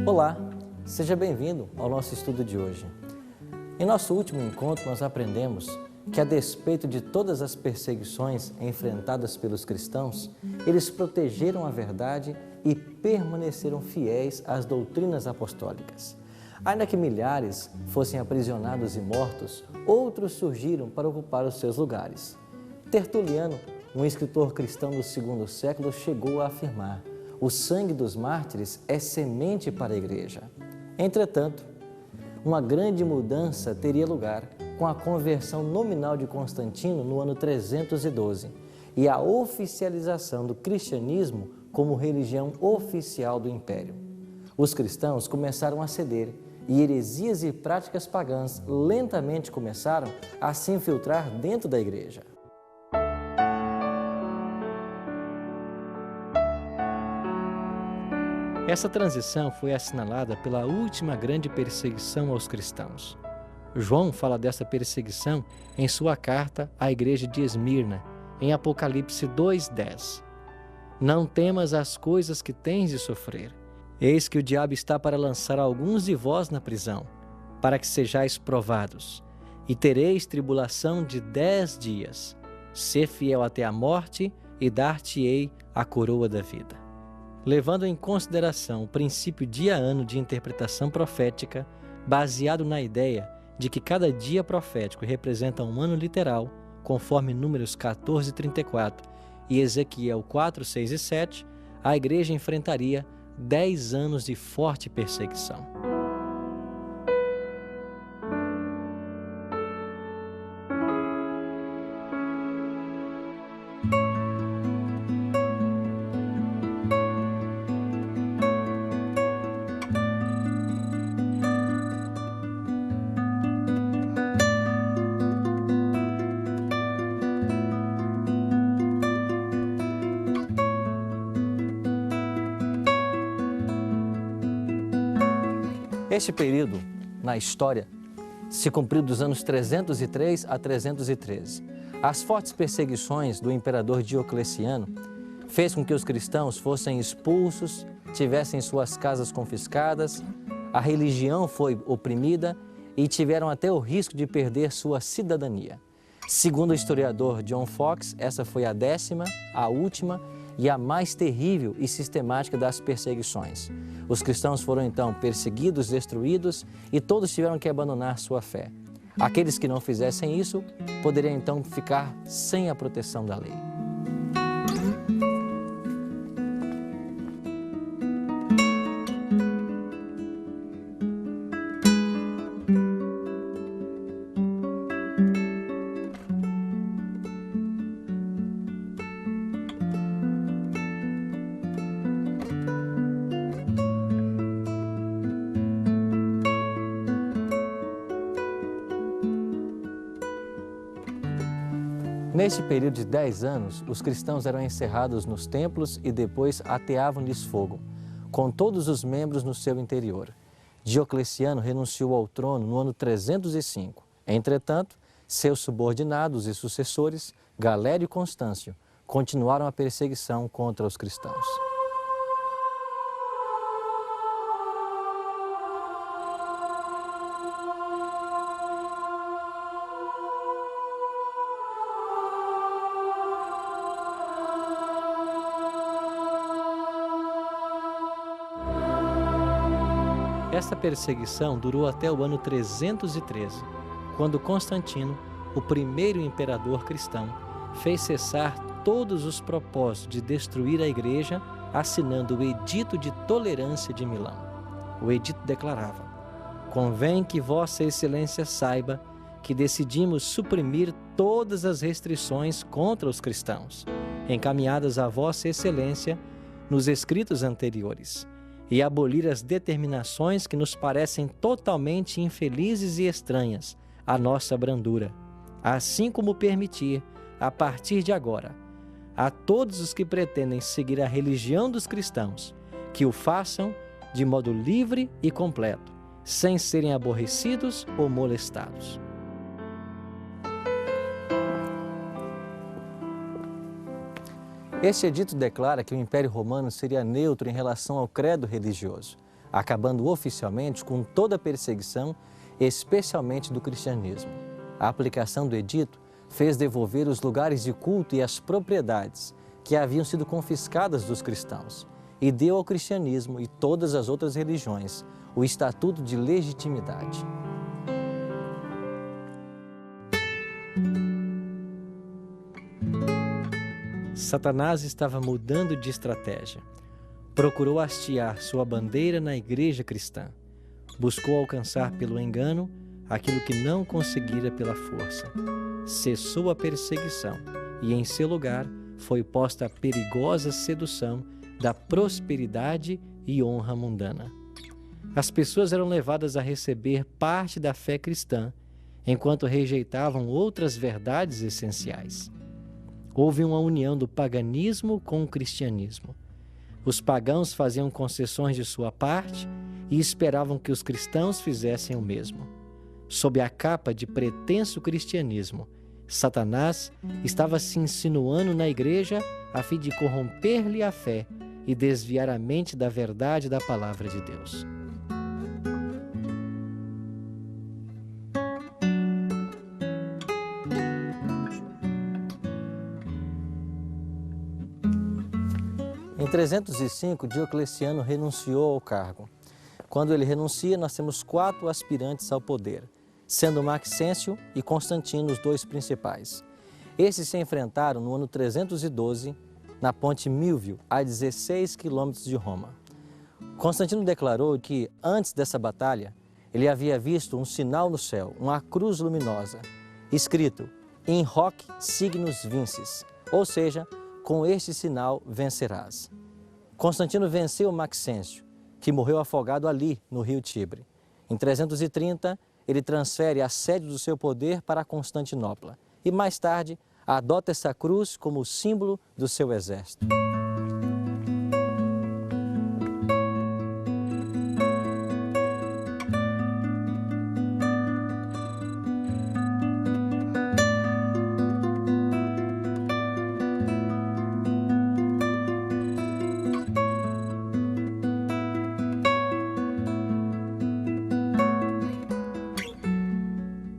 Olá, seja bem-vindo ao nosso estudo de hoje. Em nosso último encontro, nós aprendemos que, a despeito de todas as perseguições enfrentadas pelos cristãos, eles protegeram a verdade e permaneceram fiéis às doutrinas apostólicas. Ainda que milhares fossem aprisionados e mortos, outros surgiram para ocupar os seus lugares. Tertuliano, um escritor cristão do segundo século, chegou a afirmar: o sangue dos mártires é semente para a igreja. Entretanto, uma grande mudança teria lugar com a conversão nominal de Constantino no ano 312 e a oficialização do cristianismo como religião oficial do império. Os cristãos começaram a ceder e heresias e práticas pagãs lentamente começaram a se infiltrar dentro da igreja. Essa transição foi assinalada pela última grande perseguição aos cristãos. João fala dessa perseguição em sua carta à igreja de Esmirna, em Apocalipse 2:10. Não temas as coisas que tens de sofrer. Eis que o diabo está para lançar alguns de vós na prisão, para que sejais provados, e tereis tribulação de 10 dias. Sê fiel até a morte, e dar-te-ei a coroa da vida. Levando em consideração o princípio dia a ano de interpretação profética, baseado na ideia de que cada dia profético representa um ano literal, conforme Números 14:34 e Ezequiel 4:6 e 7, a igreja enfrentaria 10 anos de forte perseguição. Este período, na história, se cumpriu dos anos 303 a 313. As fortes perseguições do imperador Diocleciano fez com que os cristãos fossem expulsos, tivessem suas casas confiscadas, a religião foi oprimida e tiveram até o risco de perder sua cidadania. Segundo o historiador John Fox, essa foi a 10ª, a última e a mais terrível e sistemática das perseguições. Os cristãos foram então perseguidos, destruídos e todos tiveram que abandonar sua fé. Aqueles que não fizessem isso poderiam então ficar sem a proteção da lei. Neste período de 10 anos, os cristãos eram encerrados nos templos e depois ateavam-lhes fogo, com todos os membros no seu interior. Diocleciano renunciou ao trono no ano 305. Entretanto, seus subordinados e sucessores, Galério e Constâncio, continuaram a perseguição contra os cristãos. Essa perseguição durou até o ano 313, quando Constantino, o primeiro imperador cristão, fez cessar todos os propósitos de destruir a igreja, assinando o Edito de Tolerância de Milão. O edito declarava: convém que Vossa Excelência saiba que decidimos suprimir todas as restrições contra os cristãos, encaminhadas a Vossa Excelência nos escritos anteriores, e abolir as determinações que nos parecem totalmente infelizes e estranhas à nossa brandura, assim como permitir, a partir de agora, a todos os que pretendem seguir a religião dos cristãos, que o façam de modo livre e completo, sem serem aborrecidos ou molestados. Este edito declara que o Império Romano seria neutro em relação ao credo religioso. acabando oficialmente com toda a perseguição, especialmente do cristianismo. A aplicação do edito fez devolver os lugares de culto e as propriedades que haviam sido confiscadas dos cristãos e deu ao cristianismo e todas as outras religiões o estatuto de legitimidade. Satanás estava mudando de estratégia. Procurou hastear sua bandeira na igreja cristã. Buscou alcançar pelo engano aquilo que não conseguira pela força. Cessou a perseguição e, em seu lugar, foi posta a perigosa sedução da prosperidade e honra mundana. As pessoas eram levadas a receber parte da fé cristã, enquanto rejeitavam outras verdades essenciais. Houve uma união do paganismo com o cristianismo. Os pagãos faziam concessões de sua parte e esperavam que os cristãos fizessem o mesmo. Sob a capa de pretenso cristianismo, Satanás estava se insinuando na igreja a fim de corromper-lhe a fé e desviar a mente da verdade da palavra de Deus. Em 305, Diocleciano renunciou ao cargo. Quando ele renuncia, nós temos 4 aspirantes ao poder, sendo Maxêncio e Constantino os 2 principais. Esses se enfrentaram no ano 312, na ponte Milvio, a 16 quilômetros de Roma. Constantino declarou que, antes dessa batalha, ele havia visto um sinal no céu, uma cruz luminosa, escrito In hoc signus vinces, ou seja, com este sinal vencerás. Constantino venceu Maxêncio, que morreu afogado ali no rio Tibre. Em 330, ele transfere a sede do seu poder para Constantinopla e, mais tarde, adota essa cruz como símbolo do seu exército.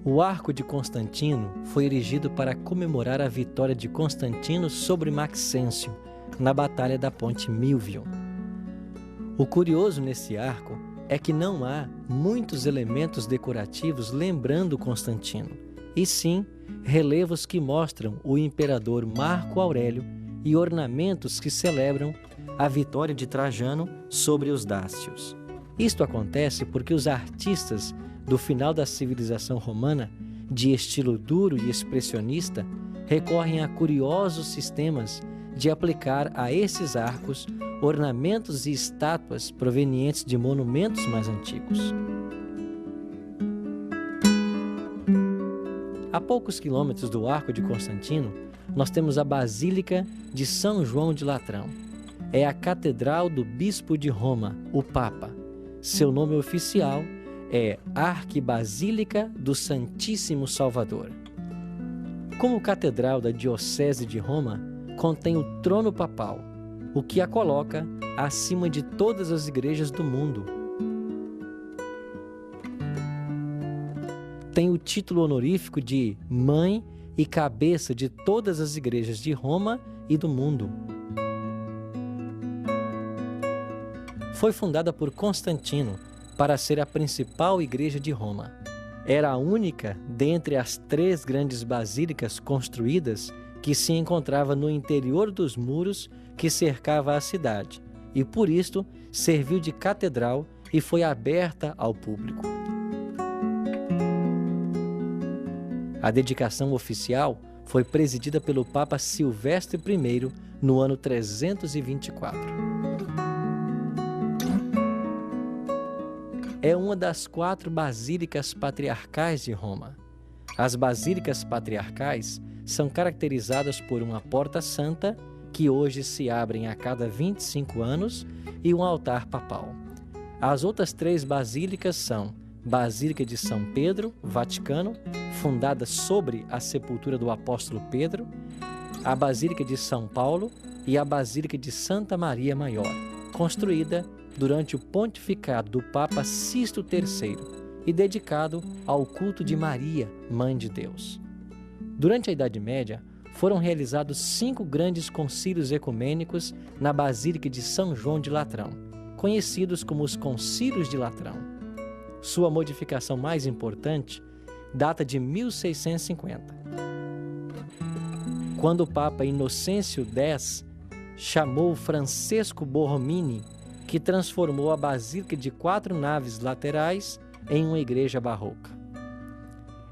O Arco de Constantino foi erigido para comemorar a vitória de Constantino sobre Maxêncio na Batalha da Ponte Milvio. O curioso nesse arco é que não há muitos elementos decorativos lembrando Constantino, e sim relevos que mostram o imperador Marco Aurélio e ornamentos que celebram a vitória de Trajano sobre os dácios. Isto acontece porque os artistas do final da civilização romana, de estilo duro e expressionista, recorrem a curiosos sistemas de aplicar a esses arcos ornamentos e estátuas provenientes de monumentos mais antigos. A poucos quilômetros do Arco de Constantino, nós temos a Basílica de São João de Latrão. É a catedral do Bispo de Roma, o Papa. Seu nome oficial é Arquibasílica do Santíssimo Salvador. Como catedral da Diocese de Roma, contém o trono papal, o que a coloca acima de todas as igrejas do mundo. Tem o título honorífico de mãe e cabeça de todas as igrejas de Roma e do mundo. Foi fundada por Constantino para ser a principal igreja de Roma. Era a única dentre as 3 grandes basílicas construídas que se encontrava no interior dos muros que cercava a cidade e, por isto, serviu de catedral e foi aberta ao público. A dedicação oficial foi presidida pelo Papa Silvestre I no ano 324. É uma das 4 basílicas patriarcais de Roma. As basílicas patriarcais são caracterizadas por uma porta santa, que hoje se abrem a cada 25 anos, e um altar papal. As outras 3 basílicas são Basílica de São Pedro, Vaticano, fundada sobre a sepultura do apóstolo Pedro, a Basílica de São Paulo e a Basílica de Santa Maria Maior, construída durante o pontificado do Papa Sisto III e dedicado ao culto de Maria, Mãe de Deus. Durante a Idade Média, foram realizados 5 grandes concílios ecumênicos na Basílica de São João de Latrão, conhecidos como os Concílios de Latrão. Sua modificação mais importante data de 1650, quando o Papa Inocêncio X chamou Francesco Borromini, que transformou a Basílica de 4 naves laterais em uma igreja barroca.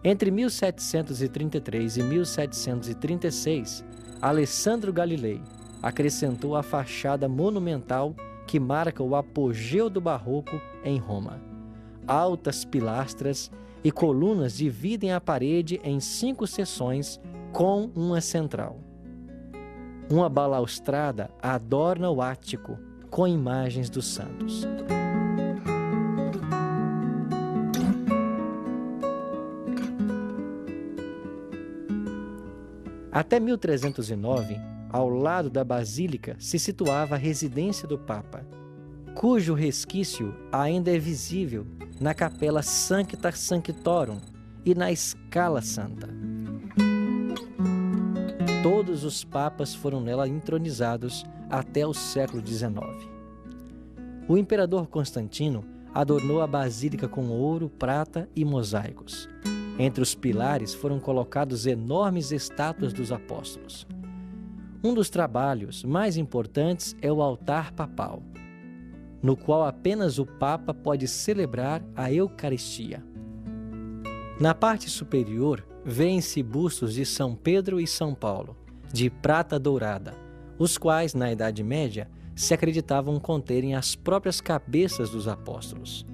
Entre 1733 e 1736, Alessandro Galilei acrescentou a fachada monumental que marca o apogeu do barroco em Roma. Altas pilastras e colunas dividem a parede em 5 seções com uma central. Uma balaustrada adorna o ático com imagens dos santos. Até 1309, ao lado da Basílica, se situava a residência do Papa, cujo resquício ainda é visível na Capela Sancta Sanctorum e na Scala Santa. Todos os papas foram nela entronizados até o século XIX. O imperador Constantino adornou a basílica com ouro, prata e mosaicos. Entre os pilares foram colocados enormes estátuas dos apóstolos. Um dos trabalhos mais importantes é o altar papal, no qual apenas o Papa pode celebrar a Eucaristia. Na parte superior, vêem-se bustos de São Pedro e São Paulo, de prata dourada, os quais, na Idade Média, se acreditavam conterem as próprias cabeças dos apóstolos.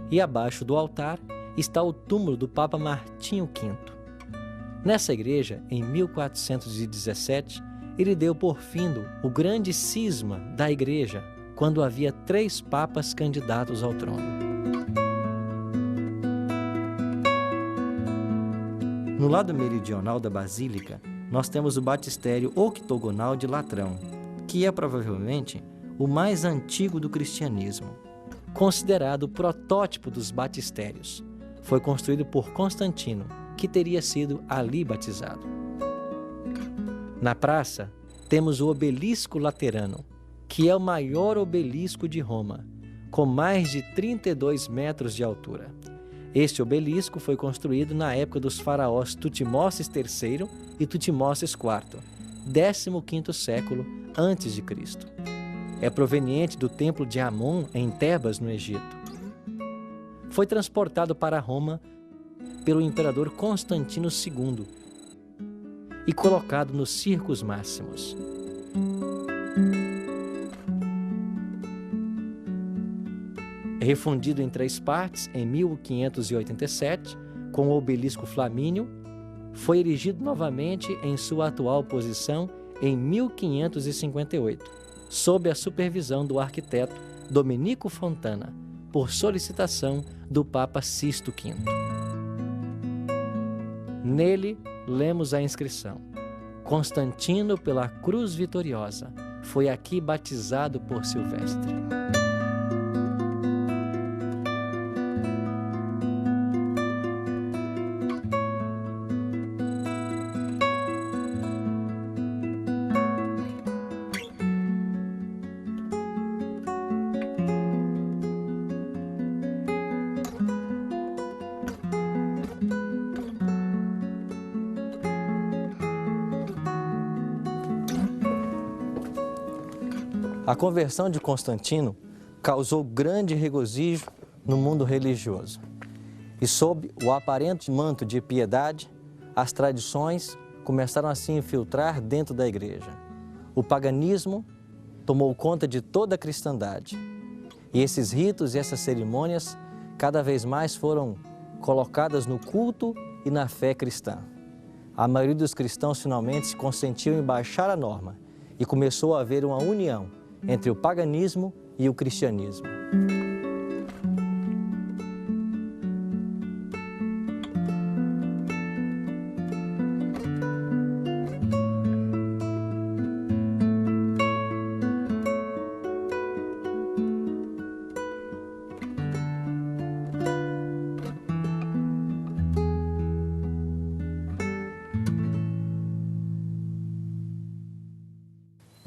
E abaixo do altar está o túmulo do Papa Martinho V. Nessa igreja, em 1417, ele deu por findo o grande cisma da igreja, quando havia 3 papas candidatos ao trono. No lado meridional da basílica, nós temos o batistério octogonal de Latrão, que é provavelmente o mais antigo do cristianismo, considerado o protótipo dos batistérios. Foi construído por Constantino, que teria sido ali batizado. Na praça, temos o Obelisco Laterano, que é o maior obelisco de Roma, com mais de 32 metros de altura. Este obelisco foi construído na época dos faraós Tutmoses III e Tutmoses IV, 15º século antes de Cristo. É proveniente do templo de Amon em Tebas, no Egito. Foi transportado para Roma pelo imperador Constantino II e colocado nos Circos Máximos. Refundido em 3 partes em 1587, com o obelisco flamíneo, foi erigido novamente em sua atual posição em 1558, sob a supervisão do arquiteto Domenico Fontana, por solicitação do Papa Sisto V. Nele, lemos a inscrição: Constantino pela cruz vitoriosa, foi aqui batizado por Silvestre. A conversão de Constantino causou grande regozijo no mundo religioso. E sob o aparente manto de piedade, as tradições começaram a se infiltrar dentro da igreja. O paganismo tomou conta de toda a cristandade. E esses ritos e essas cerimônias cada vez mais foram colocadas no culto e na fé cristã. A maioria dos cristãos finalmente se consentiu em baixar a norma e começou a haver uma união entre o paganismo e o cristianismo.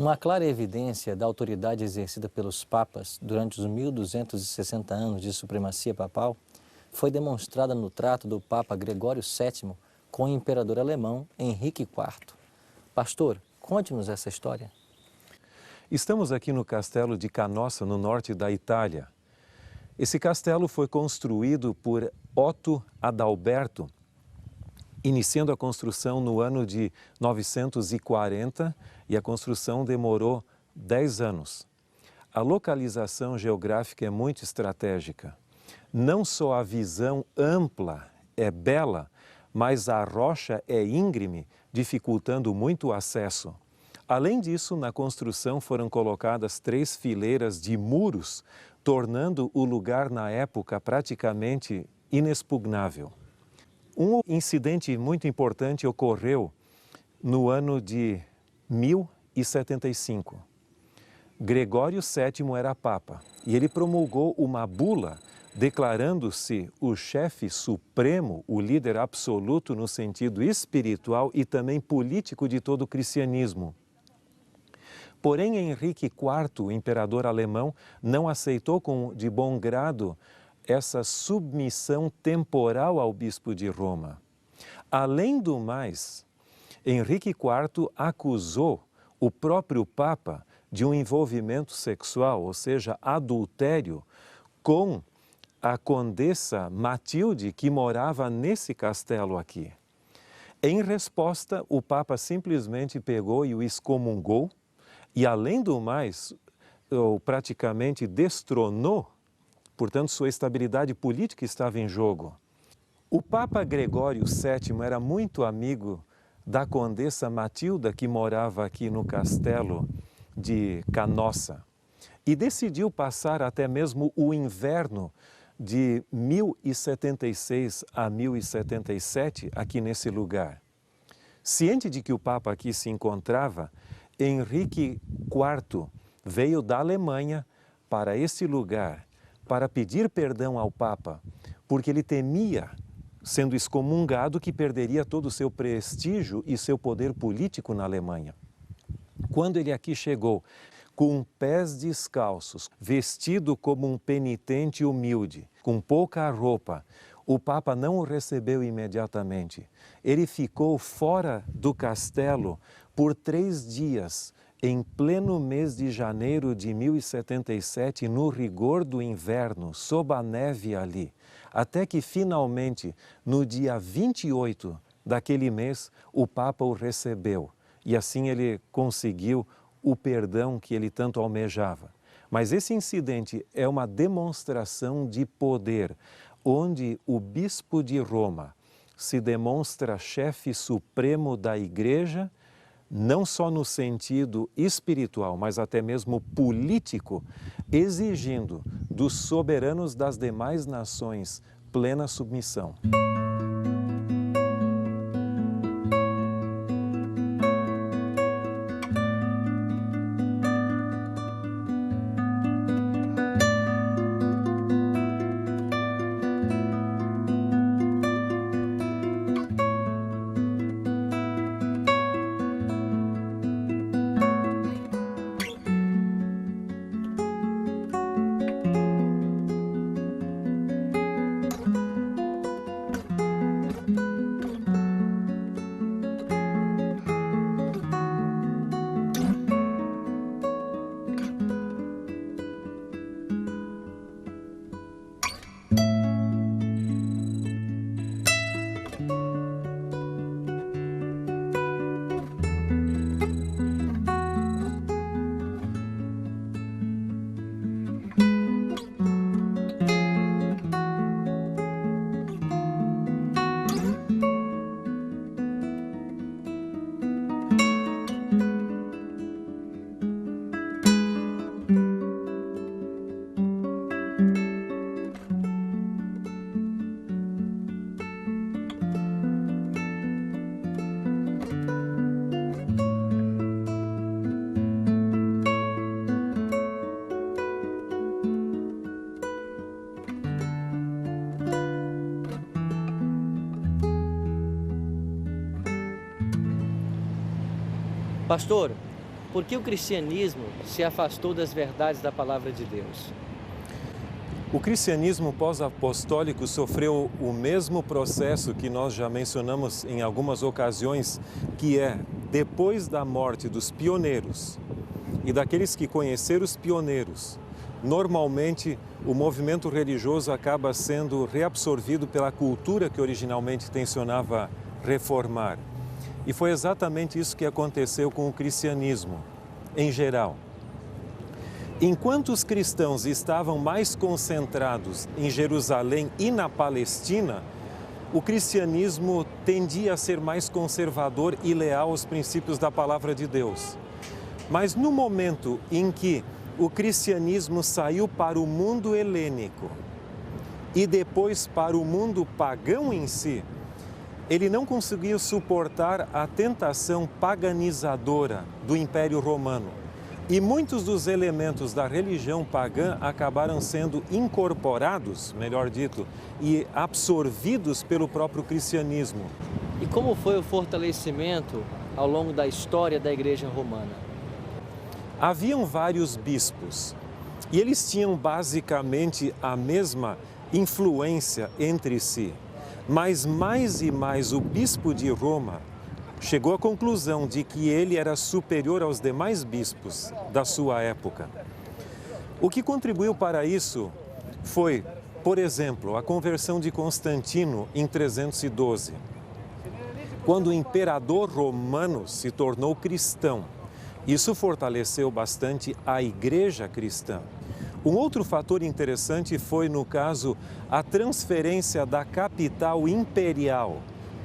Uma clara evidência da autoridade exercida pelos papas durante os 1260 anos de supremacia papal foi demonstrada no trato do Papa Gregório VII com o imperador alemão Henrique IV. Pastor, conte-nos essa história. Estamos aqui no castelo de Canossa, no norte da Itália. Esse castelo foi construído por Otto Adalberto, iniciando a construção no ano de 940, e a construção demorou 10 anos. A localização geográfica é muito estratégica. Não só a visão ampla é bela, mas a rocha é íngreme, dificultando muito o acesso. Além disso, na construção foram colocadas 3 fileiras de muros, tornando o lugar na época praticamente inexpugnável. Um incidente muito importante ocorreu no ano de 1075. Gregório VII era papa e ele promulgou uma bula declarando-se o chefe supremo, o líder absoluto no sentido espiritual e também político de todo o cristianismo. Porém, Henrique IV, o imperador alemão, não aceitou de bom grado essa submissão temporal ao bispo de Roma. Além do mais, Henrique IV acusou o próprio Papa de um envolvimento sexual, ou seja, adultério, com a condessa Matilde, que morava nesse castelo aqui. Em resposta, o Papa simplesmente pegou e o excomungou e, além do mais, praticamente destronou. Portanto, sua estabilidade política estava em jogo. O Papa Gregório VII era muito amigo da condessa Matilda, que morava aqui no castelo de Canossa, e decidiu passar até mesmo o inverno de 1076 a 1077 aqui nesse lugar. Ciente de que o Papa aqui se encontrava, Henrique IV veio da Alemanha para esse lugar para pedir perdão ao Papa, porque ele temia, sendo excomungado, que perderia todo o seu prestígio e seu poder político na Alemanha. Quando ele aqui chegou, com pés descalços, vestido como um penitente humilde, com pouca roupa, o Papa não o recebeu imediatamente. Ele ficou fora do castelo por 3 dias, em pleno mês de janeiro de 1077, no rigor do inverno, sob a neve ali, até que finalmente, no dia 28 daquele mês, o Papa o recebeu. E assim ele conseguiu o perdão que ele tanto almejava. Mas esse incidente é uma demonstração de poder, onde o bispo de Roma se demonstra chefe supremo da Igreja, não só no sentido espiritual, mas até mesmo político, exigindo dos soberanos das demais nações plena submissão. Pastor, por que o cristianismo se afastou das verdades da palavra de Deus? O cristianismo pós-apostólico sofreu o mesmo processo que nós já mencionamos em algumas ocasiões, que é, depois da morte dos pioneiros e daqueles que conheceram os pioneiros, normalmente o movimento religioso acaba sendo reabsorvido pela cultura que originalmente tensionava reformar. E foi exatamente isso que aconteceu com o cristianismo, em geral. Enquanto os cristãos estavam mais concentrados em Jerusalém e na Palestina, o cristianismo tendia a ser mais conservador e leal aos princípios da palavra de Deus. Mas no momento em que o cristianismo saiu para o mundo helênico e depois para o mundo pagão em si, ele não conseguiu suportar a tentação paganizadora do Império Romano. E muitos dos elementos da religião pagã acabaram sendo incorporados, melhor dito, e absorvidos pelo próprio cristianismo. E como foi o fortalecimento ao longo da história da Igreja Romana? Haviam vários bispos e eles tinham basicamente a mesma influência entre si, mas mais e mais o bispo de Roma chegou à conclusão de que ele era superior aos demais bispos da sua época. O que contribuiu para isso foi, por exemplo, a conversão de Constantino em 312, quando o imperador romano se tornou cristão. Isso fortaleceu bastante a igreja cristã. Um outro fator interessante foi, no caso, a transferência da capital imperial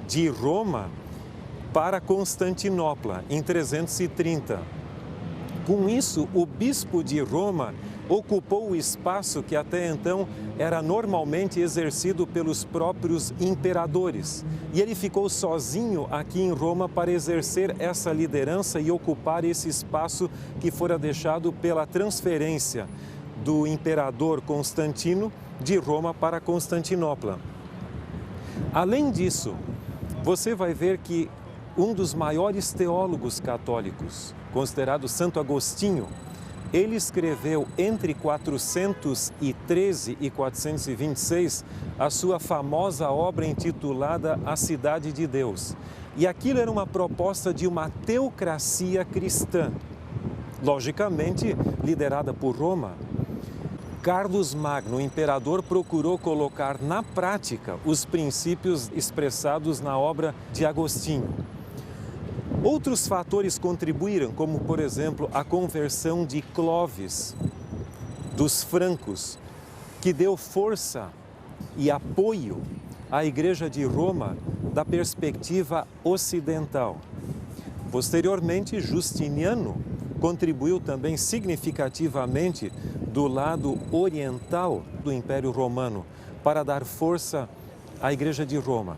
de Roma para Constantinopla, em 330. Com isso, o bispo de Roma ocupou o espaço que até então era normalmente exercido pelos próprios imperadores. E ele ficou sozinho aqui em Roma para exercer essa liderança e ocupar esse espaço que fora deixado pela transferência do imperador Constantino de Roma para Constantinopla. Além disso, você vai ver que um dos maiores teólogos católicos, considerado Santo Agostinho, ele escreveu entre 413 e 426 a sua famosa obra intitulada A Cidade de Deus. E aquilo era uma proposta de uma teocracia cristã, logicamente liderada por Roma. Carlos Magno, o imperador, procurou colocar na prática os princípios expressados na obra de Agostinho. Outros fatores contribuíram, como, por exemplo, a conversão de Clovis, dos francos, que deu força e apoio à Igreja de Roma da perspectiva ocidental. Posteriormente, Justiniano contribuiu também significativamente do lado oriental do Império Romano para dar força à Igreja de Roma.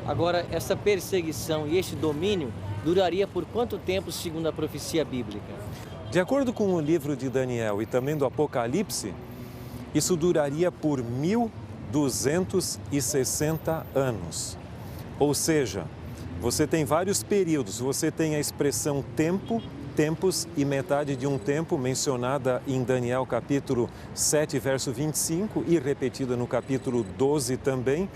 Agora, essa perseguição e este domínio duraria por quanto tempo, segundo a profecia bíblica? De acordo com o livro de Daniel e também do Apocalipse, isso duraria por 1260 anos. Ou seja, você tem vários períodos, você tem a expressão tempo, tempos e metade de um tempo, mencionada em Daniel capítulo 7, verso 25 e repetida no capítulo 12 também.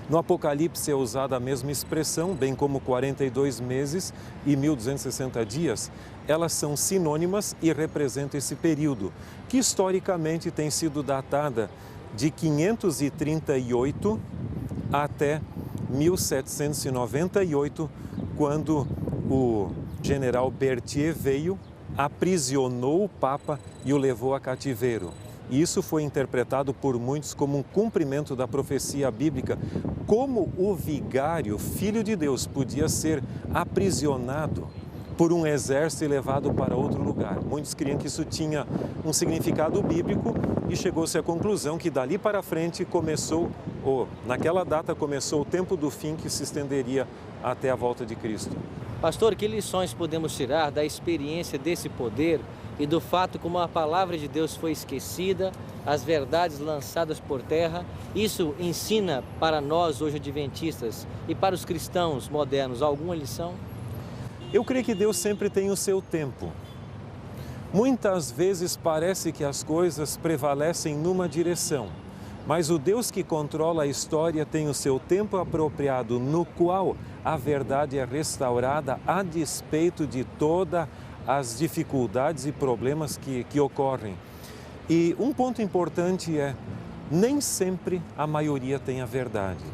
No Apocalipse é usada a mesma expressão, bem como 42 meses e 1260 dias. Elas são sinônimas e representam esse período, que historicamente tem sido datada de 538 até 1798, quando o general Berthier veio, aprisionou o Papa e o levou a cativeiro. E isso foi interpretado por muitos como um cumprimento da profecia bíblica, como o vigário, filho de Deus, podia ser aprisionado por um exército e levado para outro lugar. Muitos criam que isso tinha um significado bíblico e chegou-se à conclusão que dali para frente naquela data começou o tempo do fim que se estenderia até a volta de Cristo. Pastor, que lições podemos tirar da experiência desse poder e do fato como a palavra de Deus foi esquecida, as verdades lançadas por terra? Isso ensina para nós hoje adventistas e para os cristãos modernos alguma lição? Eu creio que Deus sempre tem o seu tempo. Muitas vezes parece que as coisas prevalecem numa direção, mas o Deus que controla a história tem o seu tempo apropriado, no qual a verdade é restaurada a despeito de todas as dificuldades e problemas que ocorrem. E um ponto importante é, nem sempre a maioria tem a verdade.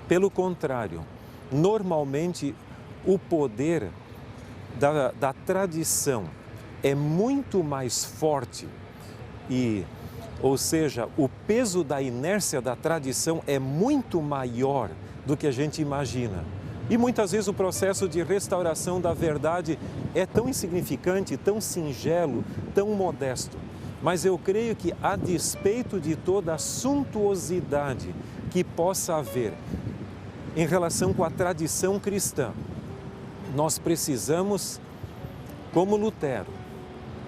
Pelo contrário, normalmente o poder da tradição é muito mais forte ou seja, o peso da inércia da tradição é muito maior do que a gente imagina. E muitas vezes o processo de restauração da verdade é tão insignificante, tão singelo, tão modesto. Mas eu creio que, a despeito de toda a suntuosidade que possa haver em relação com a tradição cristã, nós precisamos, como Lutero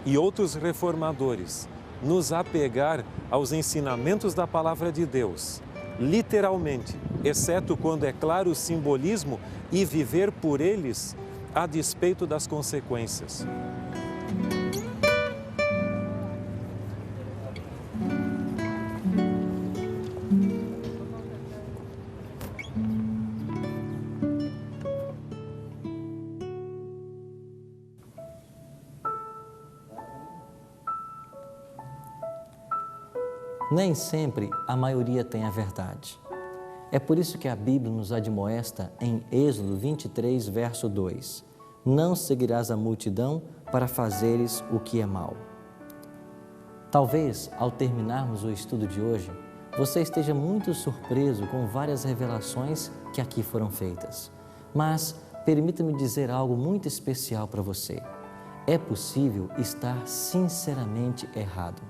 e outros reformadores, nos apegar aos ensinamentos da Palavra de Deus, literalmente, exceto quando é claro o simbolismo, e viver por eles a despeito das consequências. Nem sempre a maioria tem a verdade. É por isso que a Bíblia nos admoesta em Êxodo 23, verso 2. Não seguirás a multidão para fazeres o que é mal. Talvez, ao terminarmos o estudo de hoje, você esteja muito surpreso com várias revelações que aqui foram feitas. Mas permita-me dizer algo muito especial para você. É possível estar sinceramente errado.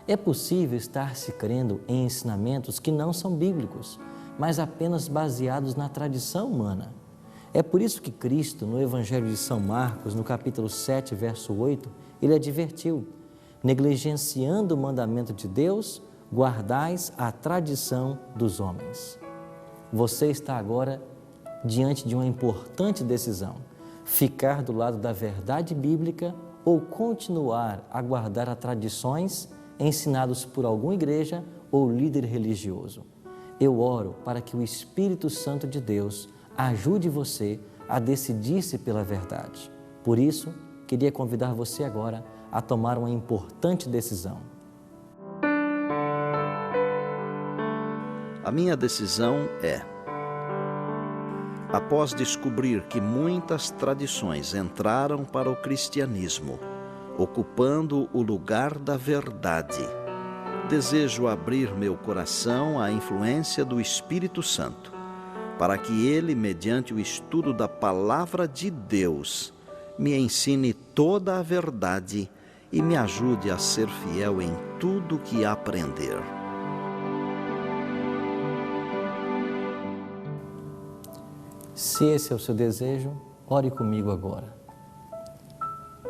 É possível estar se crendo em ensinamentos que não são bíblicos, mas apenas baseados na tradição humana. É por isso que Cristo, no Evangelho de São Marcos, no capítulo 7, verso 8, ele advertiu: negligenciando o mandamento de Deus, guardais a tradição dos homens. Você está agora diante de uma importante decisão: ficar do lado da verdade bíblica ou continuar a guardar as tradições ensinados por alguma igreja ou líder religioso. Eu oro para que o Espírito Santo de Deus ajude você a decidir-se pela verdade. Por isso, queria convidar você agora a tomar uma importante decisão. A minha decisão é: após descobrir que muitas tradições entraram para o cristianismo, ocupando o lugar da verdade, desejo abrir meu coração à influência do Espírito Santo, para que ele, mediante o estudo da Palavra de Deus, me ensine toda a verdade e me ajude a ser fiel em tudo que aprender. Se esse é o seu desejo, ore comigo agora.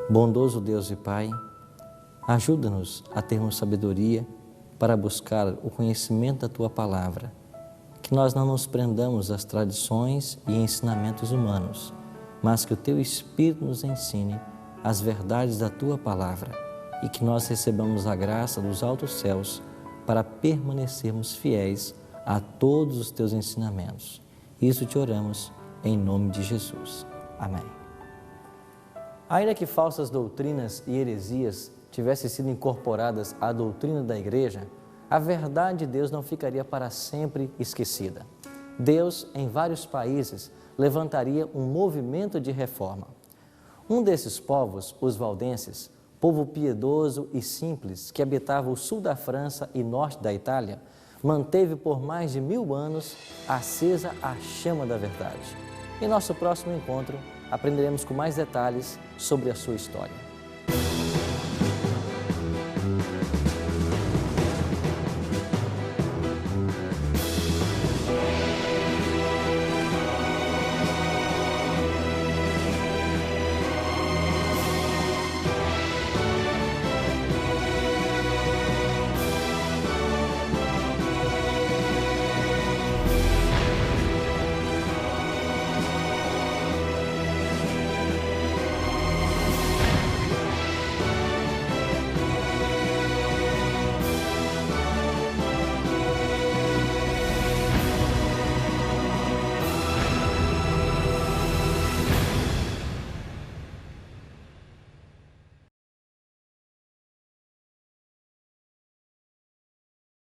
Bondoso Deus e Pai, ajuda-nos a termos sabedoria para buscar o conhecimento da Tua Palavra, que nós não nos prendamos às tradições e ensinamentos humanos, mas que o Teu Espírito nos ensine as verdades da Tua Palavra e que nós recebamos a graça dos altos céus para permanecermos fiéis a todos os Teus ensinamentos. Isso te oramos em nome de Jesus. Amém. Ainda que falsas doutrinas e heresias tivessem sido incorporadas à doutrina da Igreja, a verdade de Deus não ficaria para sempre esquecida. Deus, em vários países, levantaria um movimento de reforma. Um desses povos, os valdenses, povo piedoso e simples que habitava o sul da França e norte da Itália, manteve por mais de 1000 anos acesa a chama da verdade. Em nosso próximo encontro, aprenderemos com mais detalhes sobre a sua história.